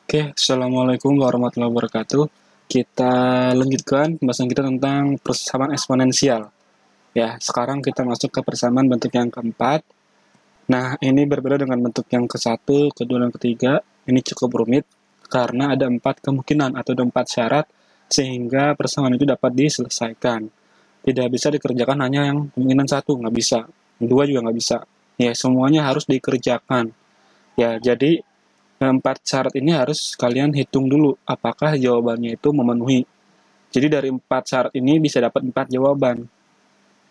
Oke, Assalamualaikum warahmatullahi wabarakatuh. Kita lanjutkan pembahasan kita tentang persamaan eksponensial. Ya, sekarang kita masuk ke persamaan bentuk yang keempat. Nah, ini berbeda dengan bentuk yang ke satu, kedua, dan ketiga. Ini cukup rumit karena ada 4 kemungkinan atau ada 4 syarat sehingga persamaan itu dapat diselesaikan. Tidak bisa dikerjakan hanya yang kemungkinan satu, nggak bisa. Dua juga nggak bisa. Ya, semuanya harus dikerjakan. Ya, jadi 4 syarat ini harus kalian hitung dulu apakah jawabannya itu memenuhi. Jadi dari 4 syarat ini bisa dapat 4 jawaban.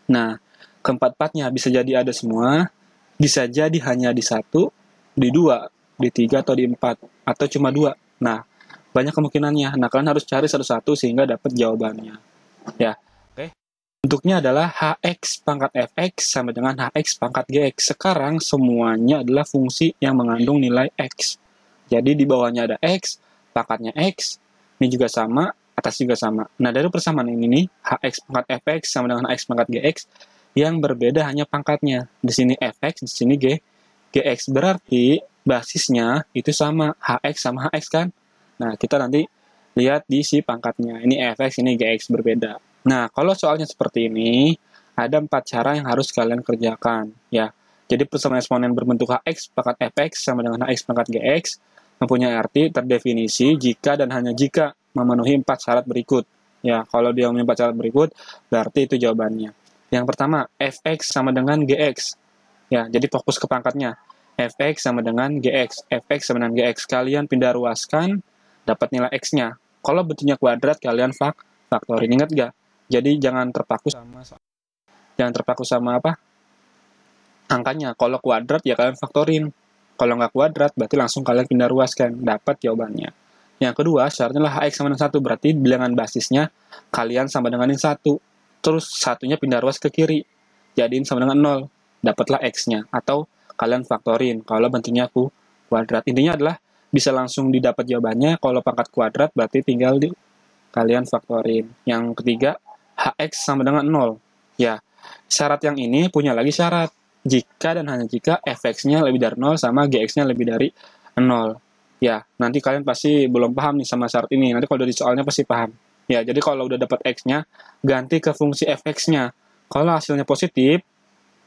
Nah, keempat-empatnya bisa jadi ada semua, bisa jadi hanya di satu, di dua, di tiga, atau di empat, atau cuma dua. Nah, banyak kemungkinannya. Nah, kalian harus cari satu-satu sehingga dapat jawabannya. Ya, oke. Bentuknya adalah hx pangkat fx sama dengan hx pangkat gx. Sekarang semuanya adalah fungsi yang mengandung nilai x. Jadi di bawahnya ada x, pangkatnya x, ini juga sama, atas juga sama. Nah, dari persamaan ini nih, hx pangkat fx sama dengan hx pangkat gx, yang berbeda hanya pangkatnya. Di sini fx, di sini gx. Berarti basisnya itu sama, hx sama hx kan? Nah, kita nanti lihat di si pangkatnya. Ini fx, ini gx berbeda. Nah, kalau soalnya seperti ini, ada 4 cara yang harus kalian kerjakan. Ya, jadi persamaan eksponen berbentuk hx pangkat fx sama dengan hx pangkat gx mempunyai arti terdefinisi jika dan hanya jika memenuhi 4 syarat berikut. Ya, kalau dia memenuhi 4 syarat berikut, berarti itu jawabannya. Yang pertama, fx sama dengan gx. Ya, jadi fokus ke pangkatnya. Fx sama dengan gx. Fx sama dengan gx. Kalian pindah ruaskan, dapat nilai x-nya. Kalau bentuknya kuadrat, kalian faktorin. Ingat gak? Jadi jangan terpaku sama apa? Angkanya. Kalau kuadrat ya kalian faktorin. Kalau nggak kuadrat, berarti langsung kalian pindah ruaskan, dapat jawabannya. Yang kedua, syaratnya lah hx sama dengan 1, berarti bilangan basisnya kalian sama dengan yang 1. Terus satunya pindah ruas ke kiri, jadiin sama dengan 0, dapatlah x-nya. Atau kalian faktorin, kalau bentuknya kuadrat. Intinya adalah bisa langsung didapat jawabannya, kalau pangkat kuadrat berarti tinggal kalian faktorin. Yang ketiga, hx sama dengan 0. Ya, syarat yang ini punya lagi syarat jika dan hanya jika fx-nya lebih dari 0 sama gx-nya lebih dari 0. Ya, nanti kalian pasti belum paham nih sama syarat ini. Nanti kalau udah di soalnya pasti paham. Ya, jadi kalau udah dapat x-nya, ganti ke fungsi fx-nya. Kalau hasilnya positif,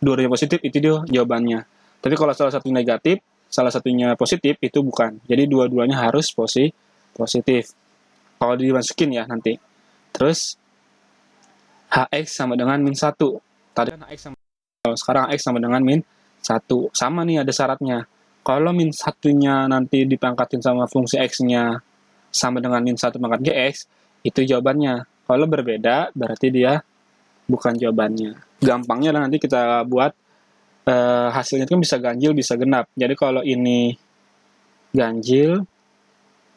dua-duanya positif, itu dia jawabannya. Tapi kalau salah satu negatif, salah satunya positif, itu bukan. Jadi dua-duanya harus positif. Kalau dimasukin ya nanti. Terus, hx sama dengan min 1. Tadi kan hx sama sekarang x sama dengan min 1. Sama nih ada syaratnya. Kalau min 1-nya nanti dipangkatin sama fungsi x-nya sama dengan min 1 pangkat gx, itu jawabannya. Kalau berbeda, berarti dia bukan jawabannya. Gampangnya lah nanti kita buat hasilnya kan bisa ganjil, bisa genap. Jadi kalau ini ganjil,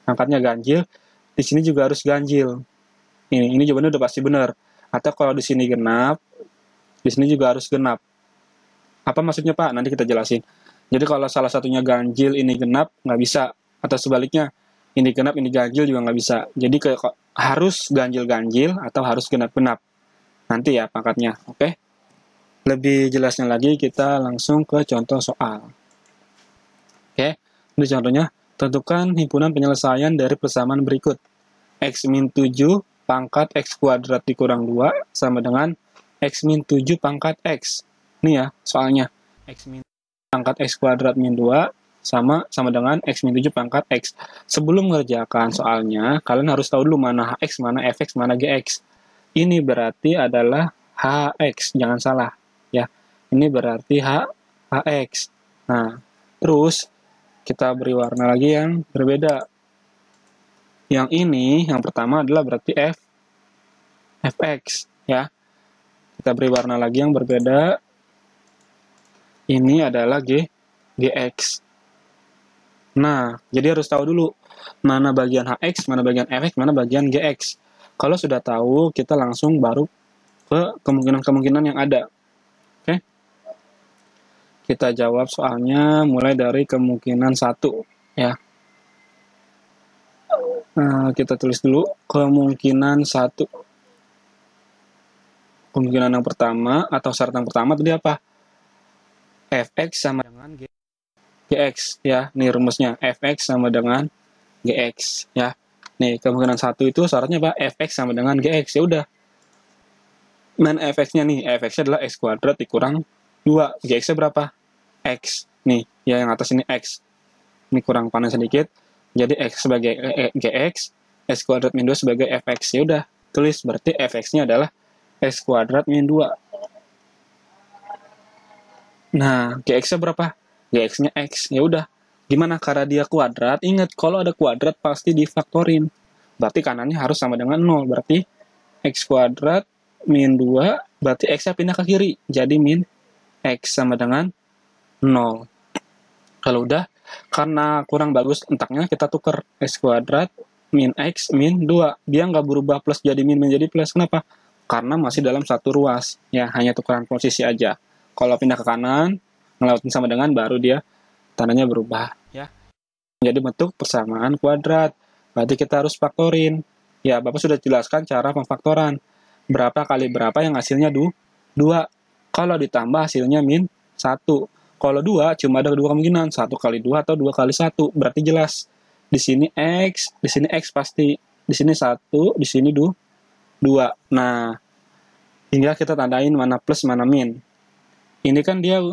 angkatnya ganjil, di sini juga harus ganjil. Ini jawabannya udah pasti benar. Atau kalau di sini genap, di sini juga harus genap. Apa maksudnya Pak? Nanti kita jelasin. Jadi kalau salah satunya ganjil, ini genap, nggak bisa. Atau sebaliknya, ini genap, ini ganjil juga nggak bisa. Jadi harus ganjil-ganjil atau harus genap-genap. Nanti ya pangkatnya, oke? Lebih jelasnya lagi, kita langsung ke contoh soal. Oke, ini contohnya. Tentukan himpunan penyelesaian dari persamaan berikut. X min 7 pangkat X kuadrat dikurang 2 sama dengan X min 7 pangkat X. Ini ya soalnya. X min pangkat X kuadrat min 2 sama dengan X min 7 pangkat X. Sebelum mengerjakan soalnya, kalian harus tahu dulu mana HX, mana FX, mana GX. Ini berarti adalah HX, jangan salah. Ya, ini berarti HX. Nah, terus kita beri warna lagi yang berbeda. Yang ini, yang pertama adalah berarti fx, ya. Kita beri warna lagi yang berbeda. Ini adalah gx. Nah, jadi harus tahu dulu mana bagian hx, mana bagian fx, mana bagian gx. Kalau sudah tahu, kita langsung baru ke kemungkinan-kemungkinan yang ada. Oke? Kita jawab soalnya mulai dari kemungkinan 1, ya. Kita tulis dulu kemungkinan 1. Kemungkinan yang pertama atau syarat yang pertama tadi apa? Fx sama dengan gx, ya. Ini rumusnya. Fx sama dengan GX ya. Nih, kemungkinan 1 itu syaratnya apa? Fx sama dengan GX. Ya udah. Main Fx-nya nih, Fx-nya adalah X kuadrat dikurang 2. GX-nya berapa? X. Nih, ya yang atas ini X. Ini kurang panas sedikit. Jadi X sebagai GX, X kuadrat min 2 sebagai Fx. Ya udah, tulis berarti Fx-nya adalah X kuadrat min 2. Nah, GX-nya berapa? GX-nya X. Ya udah. Gimana karena dia kuadrat? Ingat, kalau ada kuadrat pasti difaktorin. Berarti kanannya harus sama dengan 0. Berarti X kuadrat min 2, berarti X-nya pindah ke kiri. Jadi min X sama dengan 0. Kalau udah, karena kurang bagus entaknya, kita tuker X kuadrat min X min 2. Dia nggak berubah plus jadi min menjadi plus. Kenapa? Karena masih dalam satu ruas. Ya, hanya tukeran posisi aja. Kalau pindah ke kanan, ngelewatin sama dengan, baru dia tandanya berubah. Ya. Jadi bentuk persamaan kuadrat. Berarti kita harus faktorin. Ya, Bapak sudah jelaskan cara pemfaktoran. Berapa kali berapa yang hasilnya 2. Kalau ditambah hasilnya min 1. Kalau 2, cuma ada 2 kemungkinan. 1 kali 2 atau 2 kali 1. Berarti jelas. Di sini X, di sini X pasti. Di sini 1, di sini 2. Nah, tinggal kita tandain mana plus, mana min. Ini kan dia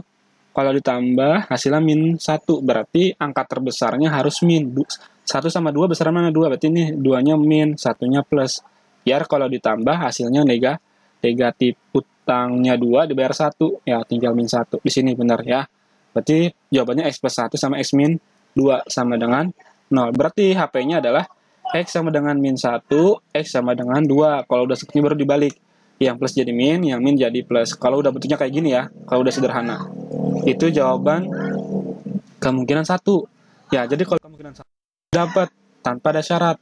kalau ditambah hasilnya min 1, berarti angka terbesarnya harus min. 1 sama 2 besar mana? 2, berarti ini 2-nya min, 1-nya plus. Biar kalau ditambah hasilnya negatif. Utangnya 2 dibayar 1, ya tinggal min 1. Di sini benar ya. Berarti jawabannya X plus 1 sama X min 2 sama dengan 0. Berarti HP-nya adalah X sama dengan min 1, X sama dengan 2. Kalau udah seperti baru dibalik. Yang plus jadi min, yang min jadi plus. Kalau udah bentuknya kayak gini ya, kalau udah sederhana. Itu jawaban kemungkinan 1. Ya, jadi kalau kemungkinan 1 dapat tanpa ada syarat.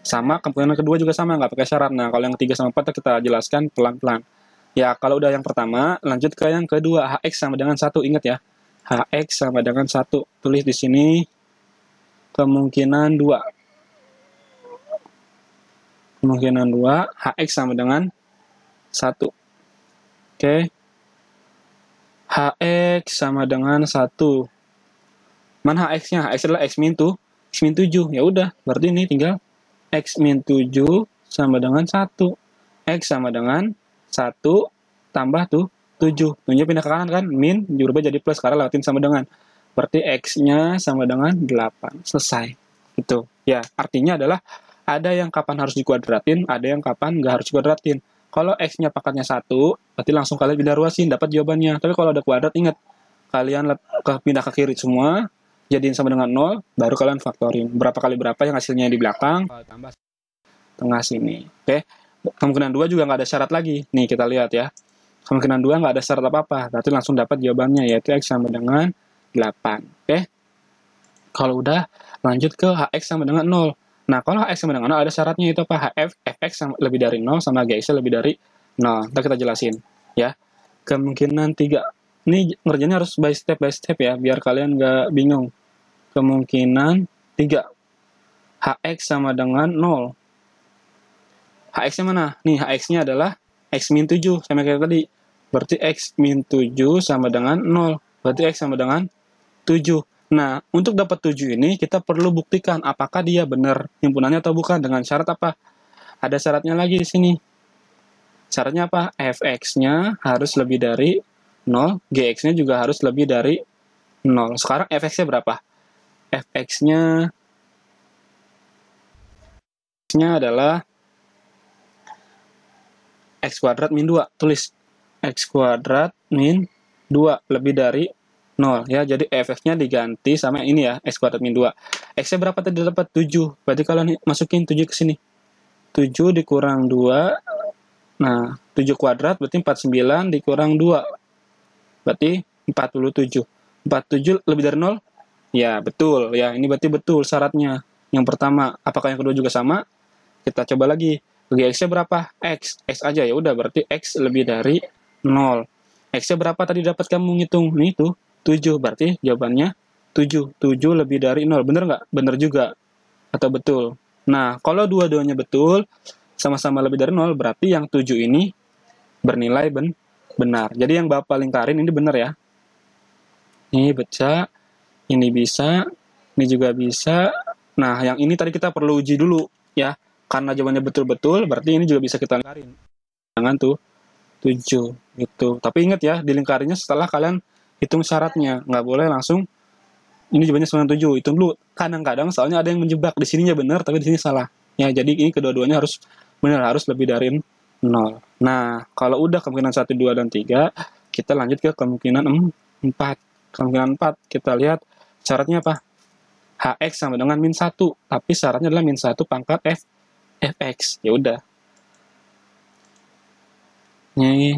Sama, kemungkinan kedua juga sama, nggak pakai syarat. Nah, kalau yang 3 sama 4 kita jelaskan pelan-pelan. Ya, kalau udah yang pertama, lanjut ke yang kedua. HX sama dengan 1, ingat ya. HX sama dengan 1. Tulis di sini kemungkinan 2. Kemungkinan 2, HX sama dengan 1. Oke. HX sama dengan 1. Mana HX-nya? HX adalah X min 2, X min 7. Ya udah, berarti ini tinggal X min 7 sama dengan 1. X sama dengan 1 tambah 7. 7 pindah ke kanan kan? Min berubah jadi plus karena lewatin sama dengan. Berarti X-nya sama dengan 8. Selesai. Gitu. Ya, artinya adalah ada yang kapan harus dikuadratin, ada yang kapan nggak harus dikuadratin. Kalau X-nya pangkatnya 1, berarti langsung kalian pindah ruasin, dapat jawabannya. Tapi kalau ada kuadrat, ingat, kalian pindah ke kiri semua, jadiin sama dengan 0, baru kalian faktorin. Berapa kali berapa yang hasilnya di belakang, tambah tengah sini. Oke, kemungkinan 2 juga nggak ada syarat lagi. Nih, kita lihat ya. Kemungkinan 2 nggak ada syarat apa-apa, berarti langsung dapat jawabannya, yaitu X sama dengan 8. Oke, kalau udah, lanjut ke HX sama dengan 0. Nah, kalau HX sama dengan 0 ada syaratnya, itu apa? Fx sama, lebih dari 0 sama GX lebih dari 0. Ntar kita jelasin ya. Kemungkinan 3. Ini ngerjainnya harus by step ya, biar kalian nggak bingung. Kemungkinan 3. HX sama dengan 0. HX-nya mana? Nih, HX-nya adalah X min 7, sama kayak tadi. Berarti X min 7 sama dengan 0. Berarti X sama dengan 7. Nah, untuk dapat 7 ini, kita perlu buktikan apakah dia benar himpunannya atau bukan. Dengan syarat apa? Ada syaratnya lagi di sini. Syaratnya apa? Fx-nya harus lebih dari 0, Gx-nya juga harus lebih dari 0. Sekarang Fx-nya berapa? Fx-nya adalah X kuadrat min 2. Tulis X kuadrat min 2 lebih dari 0 ya, jadi Fx-nya diganti sama ini ya, X kuadrat min 2. X-nya berapa tadi dapat? 7. Berarti kalau masukin 7 ke sini. 7 dikurang 2. Nah, 7 kuadrat berarti 49 dikurang 2. Berarti 47. 47 lebih dari 0? Ya, betul. Ya, ini berarti betul syaratnya. Yang pertama, apakah yang kedua juga sama? Kita coba lagi. X-nya berapa? X. X aja ya udah, berarti X lebih dari 0. X-nya berapa tadi dapat kamu ngitung? Nih tuh. 7, berarti jawabannya 7. 7 lebih dari 0, bener nggak? Bener juga. Atau betul? Nah, kalau dua-duanya betul, sama-sama lebih dari 0, berarti yang 7 ini bernilai benar. Jadi yang Bapak lingkarin ini benar ya. Ini baca, ini bisa, ini juga bisa, Nah, yang ini tadi kita perlu uji dulu ya. Karena jawabannya betul-betul, berarti ini juga bisa kita lingkarin. Jangan tuh 7 gitu. Tapi ingat ya, dilingkarinya setelah kalian hitung syaratnya. Nggak boleh langsung ini jawabannya 97. Hitung dulu. Kadang-kadang soalnya ada yang menjebak. Di sininya benar, tapi di sini salah. Ya, jadi ini kedua-duanya harus benar, harus lebih dari 0. Nah, kalau udah kemungkinan 1, 2, dan 3, kita lanjut ke kemungkinan 4. Kemungkinan 4, kita lihat syaratnya apa? Hx sama dengan min 1. Tapi syaratnya adalah min 1 pangkat fx. Ya udah. Ini.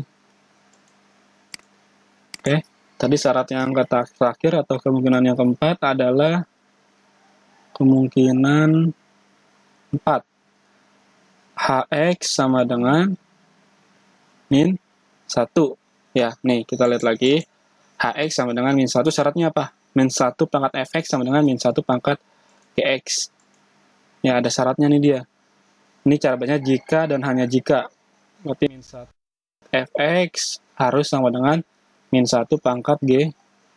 Oke. Tadi syarat yang terakhir atau kemungkinan yang keempat adalah kemungkinan 4. Hx sama dengan min 1. Ya, nih kita lihat lagi. Hx sama dengan min 1, syaratnya apa? Min 1 pangkat fx sama dengan min 1 pangkat gx. Ya, ada syaratnya nih dia. Ini cara bacanya jika dan hanya jika. Berarti min 1 fx harus sama dengan min 1 pangkat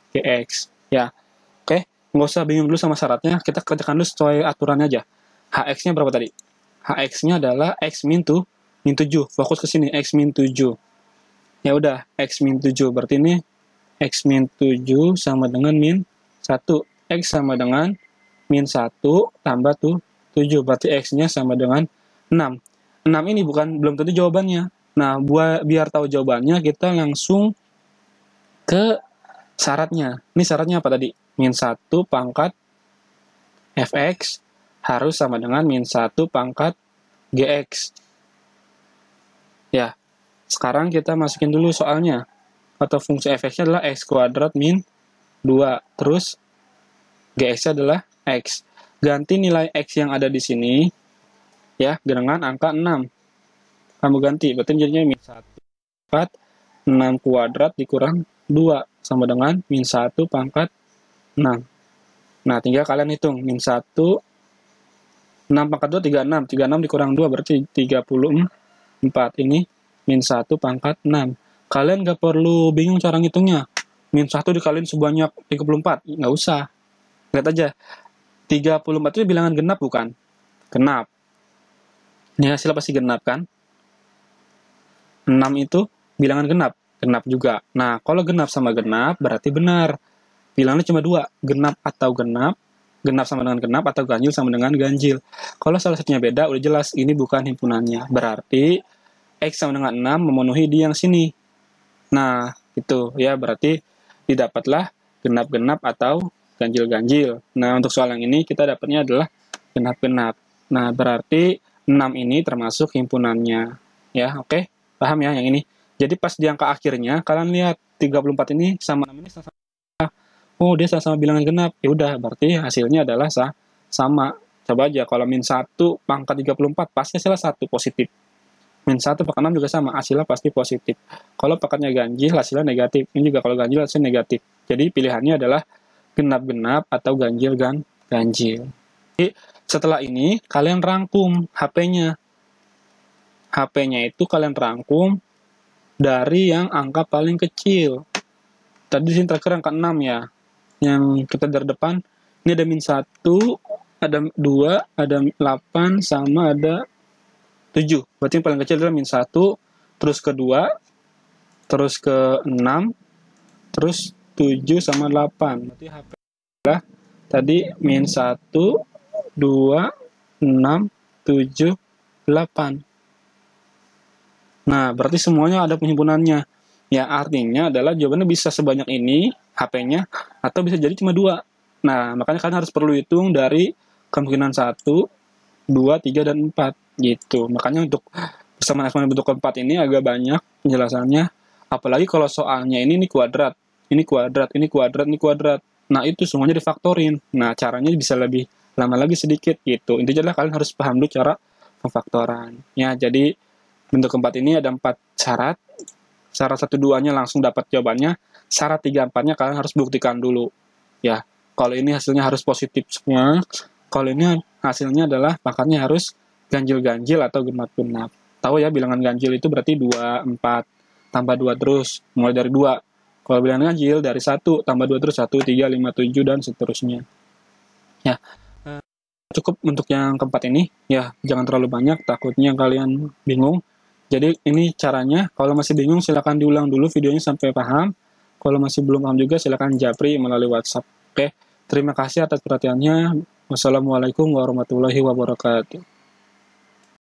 gx. Ya, oke. Nggak usah bingung dulu sama syaratnya. Kita kerjakan dulu sesuai aturannya aja. Hx-nya berapa tadi? Hx-nya adalah x min 7. Fokus ke sini, x min 7. Ya udah, x min 7. Berarti ini x min 7 sama dengan min 1. X sama dengan min 1 tambah 7. Berarti x-nya sama dengan 6. 6 ini belum tentu jawabannya. Nah, biar tahu jawabannya, kita langsung ke syaratnya. Ini syaratnya apa tadi? Min 1 pangkat fx harus sama dengan min 1 pangkat gx. Ya, sekarang kita masukin dulu soalnya. Atau fungsi fx-nya adalah x kuadrat min 2. Terus gx-nya adalah x. Ganti nilai x yang ada di sini ya dengan angka 6. Kamu ganti, berarti jadinya min 1 pangkat 6 kuadrat dikurang 2 sama dengan min 1 pangkat 6. Nah, tinggal kalian hitung. Min 1, 6 pangkat 2, 36. 36 dikurang 2 berarti 34. Ini min 1 pangkat 6. Kalian nggak perlu bingung cara ngitungnya. Min 1 dikaliin sebanyak 34. Nggak usah. Lihat aja. 34 itu bilangan genap bukan? Genap. Ini hasilnya pasti genap kan? 6 itu bilangan genap. Genap juga. Nah, kalau genap sama genap berarti benar. Bilangnya cuma 2. Genap atau genap. Genap sama dengan genap atau ganjil sama dengan ganjil. Kalau salah satunya beda, udah jelas ini bukan himpunannya. Berarti X sama dengan 6 memenuhi di yang sini. Nah, itu ya berarti didapatlah genap-genap atau ganjil-ganjil. Nah, untuk soal yang ini kita dapatnya adalah genap-genap. Nah, berarti 6 ini termasuk himpunannya. Ya, oke? Paham ya yang ini? Jadi pas di angka akhirnya, kalian lihat 34 ini sama 6 ini sama. Oh, dia sama-sama bilangan genap. Ya udah, berarti hasilnya adalah sama. Coba aja, kalau min 1 pangkat 34, pasti hasilnya 1 positif. Min 1 pangkat 6 juga sama, hasilnya pasti positif. Kalau pangkatnya ganjil, hasilnya negatif. Ini juga kalau ganjil, hasilnya negatif. Jadi pilihannya adalah genap-genap atau ganjil. Jadi setelah ini, kalian rangkum HP-nya. HP-nya itu kalian rangkum dari yang angka paling kecil. Tadi di sini terakhir angka 6 ya. Yang kita dari depan, ini ada min 1, ada 2, ada 8, sama ada 7. Berarti yang paling kecil adalah min 1, terus ke 2, terus ke 6, terus 7 sama 8. Berarti HP adalah tadi min 1, 2, 6, 7, 8. Nah, berarti semuanya ada penghimpunannya. Ya, artinya adalah jawabannya bisa sebanyak ini, HP-nya, atau bisa jadi cuma 2. Nah, makanya kalian harus perlu hitung dari kemungkinan 1, 2, 3, dan 4. Gitu. Makanya untuk persamaan eksponen bentuk keempat ini agak banyak penjelasannya. Apalagi kalau soalnya ini kuadrat, ini kuadrat, ini kuadrat, ini kuadrat. Nah, itu semuanya difaktorin. Nah, caranya bisa lebih lama lagi sedikit gitu. Intinya adalah kalian harus paham dulu cara pemfaktoran. Ya, jadi bentuk keempat ini ada 4 syarat. Syarat 1, 2-nya langsung dapat jawabannya. Syarat 3, 4-nya kalian harus buktikan dulu. Ya, kalau ini hasilnya harus positif semua. Kalau ini hasilnya adalah pangkatnya harus ganjil-ganjil atau genap-genap. Tahu ya, bilangan ganjil itu berarti 2, 4, tambah 2 terus. Mulai dari 2. Kalau bilangan ganjil dari 1, tambah 2 terus, 1, 3, 5, 7, dan seterusnya. Ya. Cukup untuk yang keempat ini, ya jangan terlalu banyak, takutnya kalian bingung. Jadi ini caranya, kalau masih bingung silahkan diulang dulu videonya sampai paham. Kalau masih belum paham juga silahkan japri melalui WhatsApp. Oke, terima kasih atas perhatiannya. Wassalamualaikum warahmatullahi wabarakatuh.